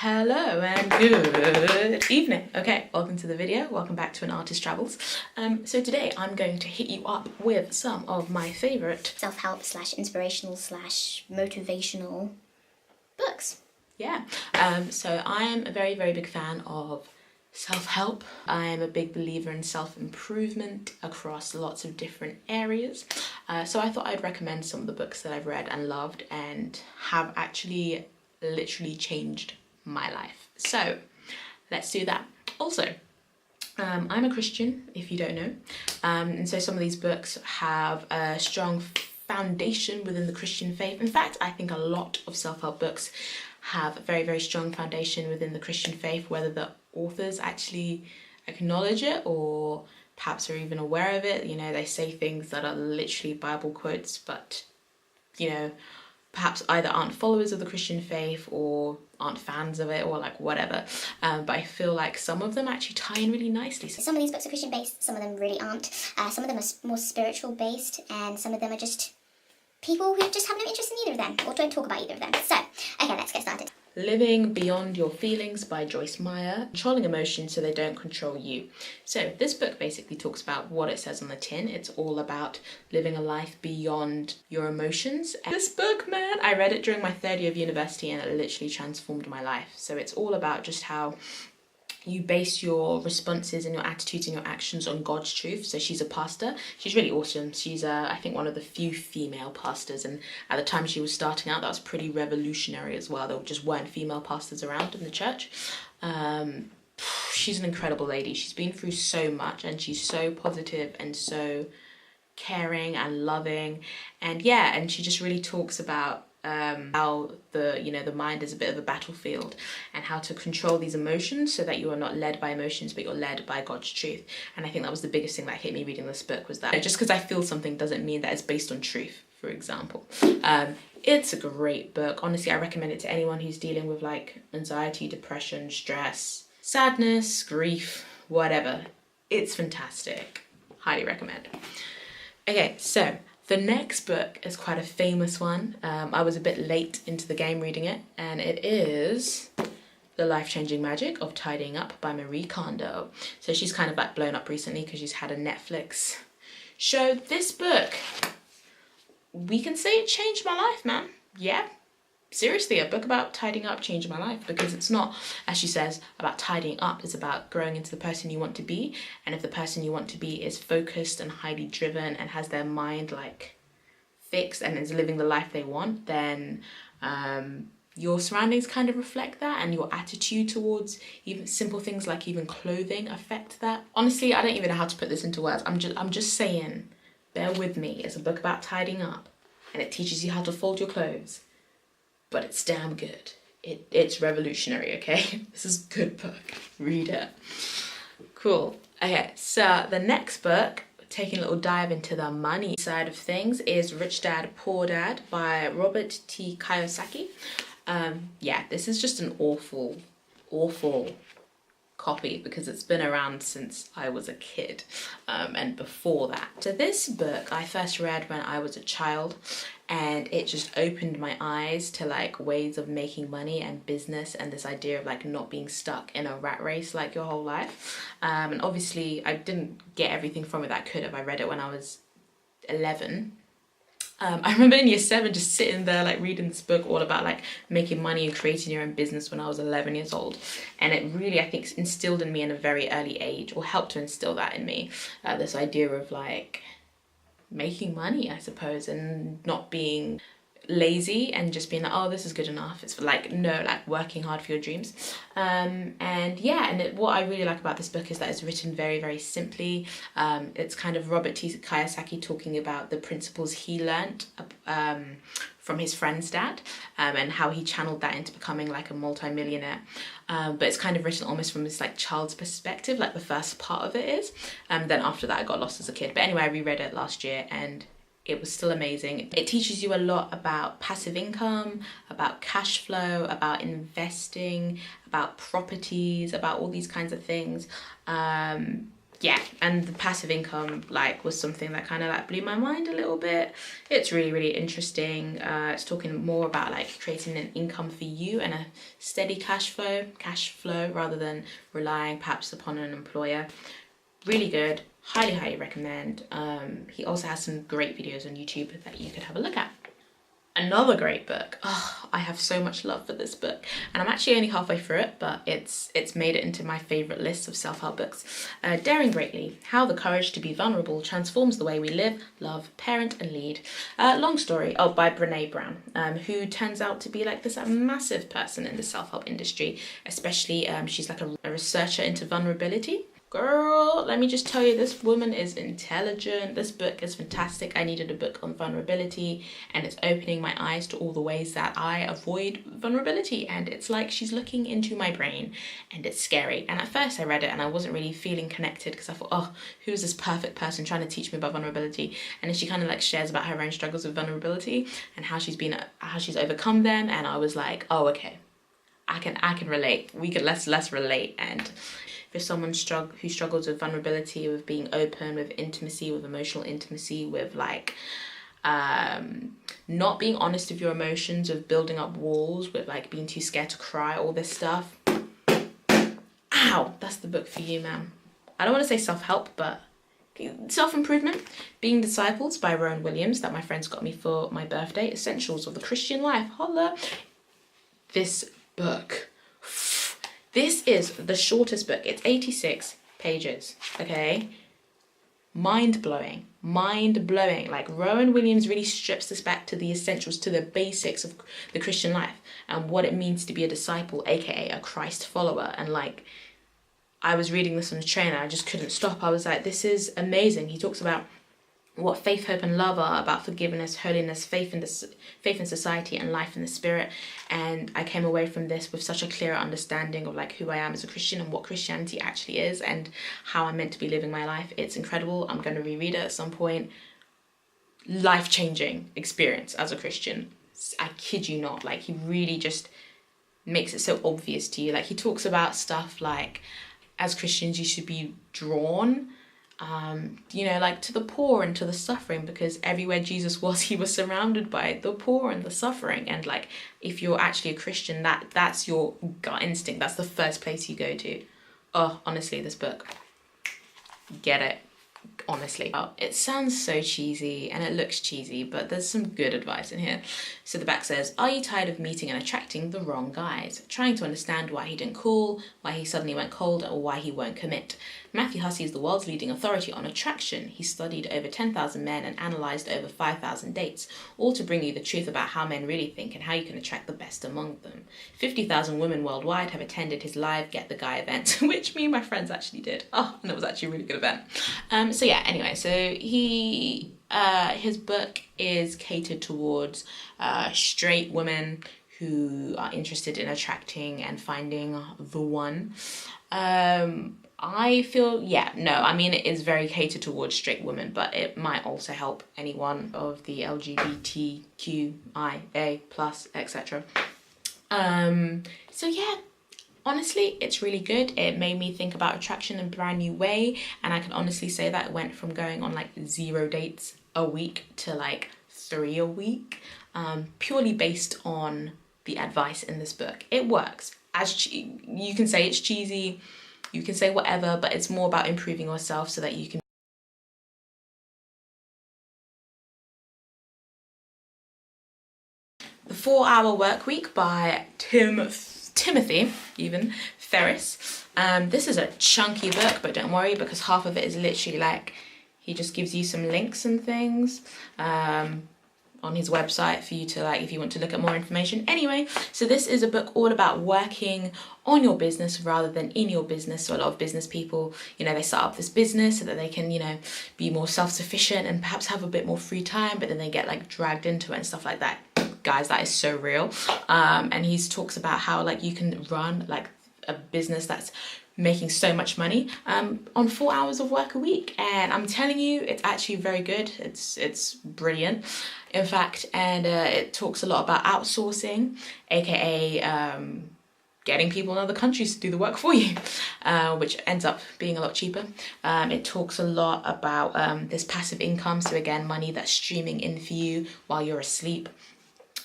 Hello and good evening. Okay, welcome to the video. Welcome back to An Artist Travels. So today I'm going to hit you up with some of my favourite self-help / inspirational / motivational books. Yeah. So I am a very, very big fan of self-help. I am a big believer in self-improvement across lots of different areas. So I thought I'd recommend some of the books that I've read and loved and have actually literally changed my life. So let's do that. Also, I'm a Christian, if you don't know. And so some of these books have a strong foundation within the Christian faith. In fact, I think a lot of self-help books have a very, very strong foundation within the Christian faith, whether the authors actually acknowledge it or perhaps are even aware of it. You know, they say things that are literally Bible quotes, but, you know, perhaps either aren't followers of the Christian faith or aren't fans of it or like whatever. But I feel like some of them actually tie in really nicely. Some of these books are Christian based, some of them really aren't. Some of them are more spiritual based, and some of them are just people who just have no interest in either of them or don't talk about either of them. So, okay, let's get started. Living Beyond Your Feelings by Joyce Meyer. Controlling emotions so they don't control you. So this book basically talks about what it says on the tin. It's all about living a life beyond your emotions. And this book, man, I read it during my third year of university and it literally transformed my life. So it's all about just how you base your responses and your attitudes and your actions on God's truth. So she's a pastor. She's really awesome. She's, I think, one of the few female pastors. And at the time she was starting out, that was pretty revolutionary as well. There just weren't female pastors around in the church. She's an incredible lady. She's been through so much and she's so positive and so caring and loving. And yeah, and she just really talks about how the mind is a bit of a battlefield and how to control these emotions so that you are not led by emotions but you're led by God's truth. And I think that was the biggest thing that hit me reading this book, was that just because I feel something doesn't mean that it's based on truth, for example. It's a great book. Honestly, I recommend it to anyone who's dealing with like anxiety, depression, stress, sadness, grief, whatever. It's fantastic. Highly recommend. Okay, so the next book is quite a famous one. I was a bit late into the game reading it, and it is The Life-Changing Magic of Tidying Up by Marie Kondo. So she's kind of like blown up recently because she's had a Netflix show. This book, we can say it changed my life, man. Yeah, seriously, a book about tidying up changed my life, because it's not, as she says, about tidying up. It's about growing into the person you want to be. And if the person you want to be is focused and highly driven and has their mind like fixed and is living the life they want, then your surroundings kind of reflect that, and your attitude towards even simple things like even clothing affect that. Honestly, I don't even know how to put this into words. I'm just saying, bear with me. It's a book about tidying up and it teaches you how to fold your clothes. But it's damn good. It's revolutionary, okay? This is a good book. Read it. Cool. Okay, so the next book, taking a little dive into the money side of things, is Rich Dad, Poor Dad by Robert T. Kiyosaki. Yeah, this is just an awful copy because it's been around since I was a kid and before that. So this book I first read when I was a child, and it just opened my eyes to like ways of making money and business and this idea of like not being stuck in a rat race like your whole life. And obviously I didn't get everything from it that I could have. I read it when I was 11. I remember in year 7 just sitting there like reading this book all about like making money and creating your own business when I was 11 years old. And it really, I think, instilled in me in a very early age, or helped to instill that in me, this idea of like making money, I suppose, and not being lazy and just being like, oh, this is good enough. It's like, no, like working hard for your dreams. And yeah, and what I really like about this book is that it's written very, very simply. It's kind of Robert T. Kiyosaki talking about the principles he learned from his friend's dad, and how he channeled that into becoming like a multi-millionaire. But it's kind of written almost from this like child's perspective, like the first part of it is. Then after that I got lost as a kid. But anyway, I reread it last year and it was still amazing. It teaches you a lot about passive income, about cash flow, about investing, about properties, about all these kinds of things. yeah, and the passive income like was something that kind of like blew my mind a little bit. It's really, really interesting. It's talking more about like creating an income for you and a steady cash flow rather than relying perhaps upon an employer. Really good, highly recommend. He also has some great videos on YouTube that you could have a look at. Another great book. Oh, I have so much love for this book, and I'm actually only halfway through it, but it's made it into my favorite list of self-help books. Daring Greatly: How the Courage to Be Vulnerable Transforms the Way We Live, Love, Parent and Lead. Long story. Oh, by Brene Brown, who turns out to be like this massive person in the self-help industry, especially she's like a researcher into vulnerability. Girl, let me just tell you, this woman is intelligent. This book is fantastic. I needed a book on vulnerability, and it's opening my eyes to all the ways that I avoid vulnerability. And it's like she's looking into my brain, and it's scary. And at first I read it and I wasn't really feeling connected because I thought, oh, who is this perfect person trying to teach me about vulnerability? And then she kind of like shares about her own struggles with vulnerability and how she's overcome them. And I was like, oh, okay, I can relate. Let's relate. And if someone who struggles with vulnerability, with being open, with intimacy, with emotional intimacy, with like not being honest with your emotions, of building up walls, with like being too scared to cry, all this stuff, ow, that's the book for you, man. I don't want to say self-help, but self-improvement. Being Disciples by Rowan Williams, that my friends got me for my birthday. Essentials of the Christian Life. Holla. This book, this is the shortest book. It's 86 pages, okay? Mind-blowing. Like, Rowan Williams really strips this back to the essentials, to the basics of the Christian life and what it means to be a disciple, aka a Christ follower. And like, I was reading this on the train and I just couldn't stop. I was like, this is amazing. He talks about what faith, hope and love are, about forgiveness, holiness, faith in society and life in the spirit. And I came away from this with such a clearer understanding of like who I am as a Christian and what Christianity actually is and how I'm meant to be living my life. It's incredible. I'm going to reread it at some point. Life-changing experience as a Christian. I kid you not. Like, he really just makes it so obvious to you. Like, he talks about stuff like, as Christians, you should be drawn like to the poor and to the suffering, because everywhere Jesus was, he was surrounded by the poor and the suffering. And like, if you're actually a Christian, that's your gut instinct. That's the first place you go to. Oh, honestly, this book, get it. Honestly, it sounds so cheesy and it looks cheesy, but there's some good advice in here. So the back says, are you tired of meeting and attracting the wrong guys? Trying to understand why he didn't call, why he suddenly went cold, or why he won't commit? Matthew Hussey is the world's leading authority on attraction. He studied over 10,000 men and analysed over 5,000 dates, all to bring you the truth about how men really think and how you can attract the best among them. 50,000 women worldwide have attended his live Get the Guy event, which me and my friends actually did. Oh, and it was actually a really good event. So yeah, anyway, so his book is catered towards straight women who are interested in attracting and finding the one. I feel, it is very catered towards straight women, but it might also help anyone of the LGBTQIA+, etc. So yeah, honestly, it's really good. It made me think about attraction in a brand new way, and I can honestly say that it went from going on like 0 dates a week to like 3 a week, purely based on the advice in this book. It works. You can say it's cheesy, you can say whatever, but it's more about improving yourself so that you can. The 4-Hour Work Week by Timothy Ferris. This is a chunky book, but don't worry, because half of it is literally like, he just gives you some links and things on his website for you to like, if you want to look at more information. Anyway, so this is a book all about working on your business rather than in your business. So a lot of business people, they start up this business so that they can, be more self-sufficient and perhaps have a bit more free time, but then they get like dragged into it and stuff like that. Guys, that is so real. And he talks about how like you can run like a business that's making so much money on 4 hours of work a week. And I'm telling you, it's actually very good. It's brilliant, in fact. And it talks a lot about outsourcing, aka getting people in other countries to do the work for you, which ends up being a lot cheaper. It talks a lot about this passive income. So again, money that's streaming in for you while you're asleep.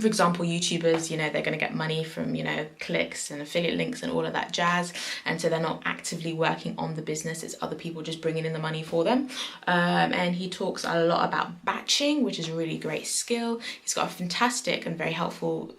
For example, YouTubers, you know, they're going to get money from, you know, clicks and affiliate links and all of that jazz. And so they're not actively working on the business. It's other people just bringing in the money for them. And he talks a lot about batching, which is a really great skill. He's got a fantastic and very helpful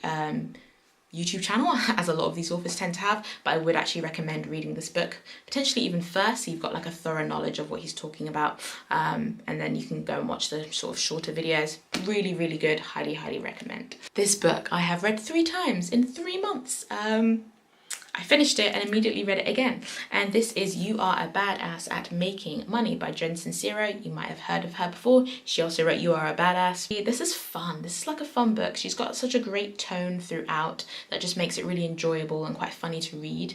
YouTube channel, as a lot of these authors tend to have, but I would actually recommend reading this book, potentially even first, so you've got like a thorough knowledge of what he's talking about, and then you can go and watch the sort of shorter videos. Really, really good. Highly, highly recommend. This book I have read 3 times in 3 months. I finished it and immediately read it again. And this is You Are a Badass at Making Money by Jen Sincero. You might have heard of her before. She also wrote You Are a Badass. This is fun. This is like a fun book. She's got such a great tone throughout that just makes it really enjoyable and quite funny to read.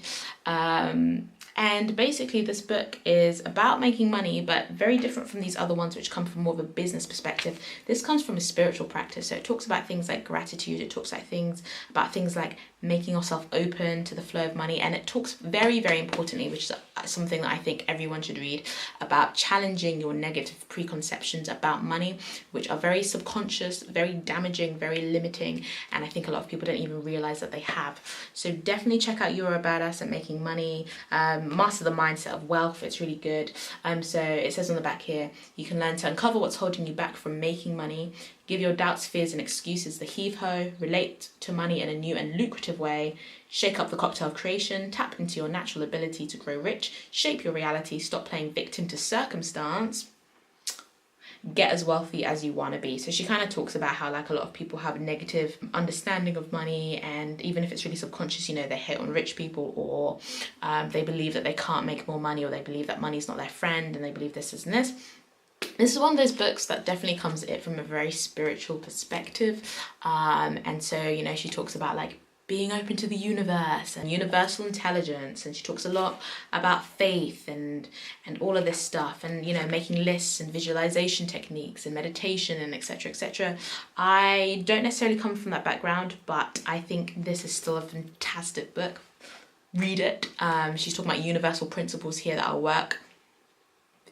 And basically this book is about making money, but very different from these other ones which come from more of a business perspective. This comes from a spiritual practice. So it talks about things like gratitude. It talks about things like making yourself open to the flow of money. And it talks very, very importantly, which is something that I think everyone should read, about challenging your negative preconceptions about money, which are very subconscious, very damaging, very limiting. And I think a lot of people don't even realize that they have. So definitely check out You Are a Badass at Making Money. Master the Mindset of Wealth. It's really good. So it says on the back here, you can learn to uncover what's holding you back from making money, give your doubts, fears and excuses the heave-ho, relate to money in a new and lucrative way, shake up the cocktail of creation, tap into your natural ability to grow rich, shape your reality, stop playing victim to circumstance, get as wealthy as you want to be. So she kind of talks about how like a lot of people have a negative understanding of money, and even if it's really subconscious, you know, they hate on rich people, or they believe that they can't make more money, or they believe that money's not their friend, and they believe this and this. This is one of those books that definitely comes at it from a very spiritual perspective. And so, you know, she talks about like being open to the universe and universal intelligence, and she talks a lot about faith and all of this stuff, and you know, making lists and visualization techniques and meditation and etc, etc. I don't necessarily come from that background, but I think this is still a fantastic book. Read it. She's talking about universal principles here that will work.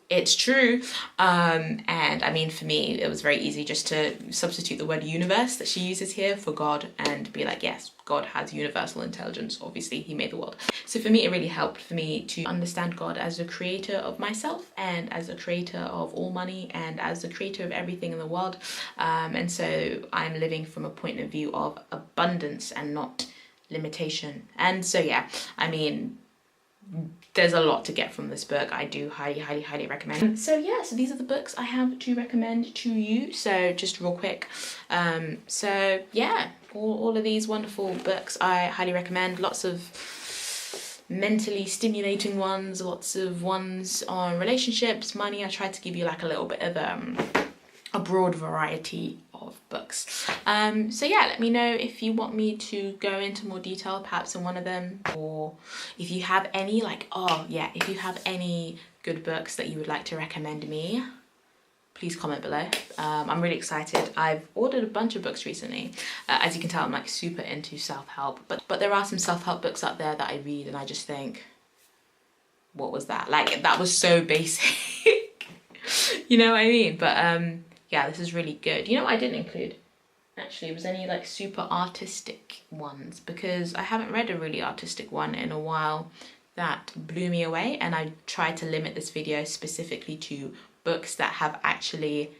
It's true. And I mean, for me, it was very easy just to substitute the word universe that she uses here for God and be like, yes, God has universal intelligence. Obviously, he made the world. So for me, it really helped for me to understand God as a creator of myself, and as a creator of all money, and as the creator of everything in the world. And so I'm living from a point of view of abundance and not limitation. And so, yeah, I mean, there's a lot to get from this book. I do highly, highly, highly recommend. So yeah, so these are the books I have to recommend to you. So just real quick. So yeah, all of these wonderful books I highly recommend. Lots of mentally stimulating ones, lots of ones on relationships, money. I tried to give you like a little bit of a broad variety of books. So yeah, let me know if you want me to go into more detail perhaps in one of them, or if you have any if you have any good books that you would like to recommend me, please comment below. I'm really excited. I've ordered a bunch of books recently. As you can tell, I'm like super into self-help, but there are some self-help books out there that I read and I just think, what was that? Like, that was so basic. You know what I mean? But yeah, this is really good. You know what I didn't include? Actually, was any like super artistic ones, because I haven't read a really artistic one in a while that blew me away, and I tried to limit this video specifically to books that have actually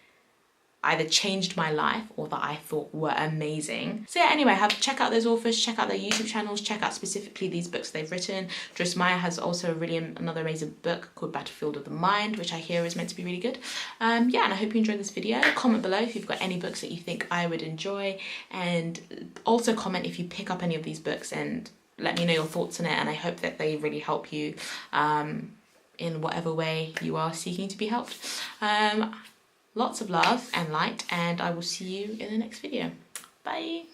either changed my life or that I thought were amazing. So yeah, anyway, check out those authors, check out their YouTube channels, check out specifically these books they've written. Joyce Meyer has also another amazing book called Battlefield of the Mind, which I hear is meant to be really good. Yeah, and I hope you enjoyed this video. Comment below if you've got any books that you think I would enjoy, and also comment if you pick up any of these books and let me know your thoughts on it, and I hope that they really help you in whatever way you are seeking to be helped. Lots of love and light, and I will see you in the next video. Bye.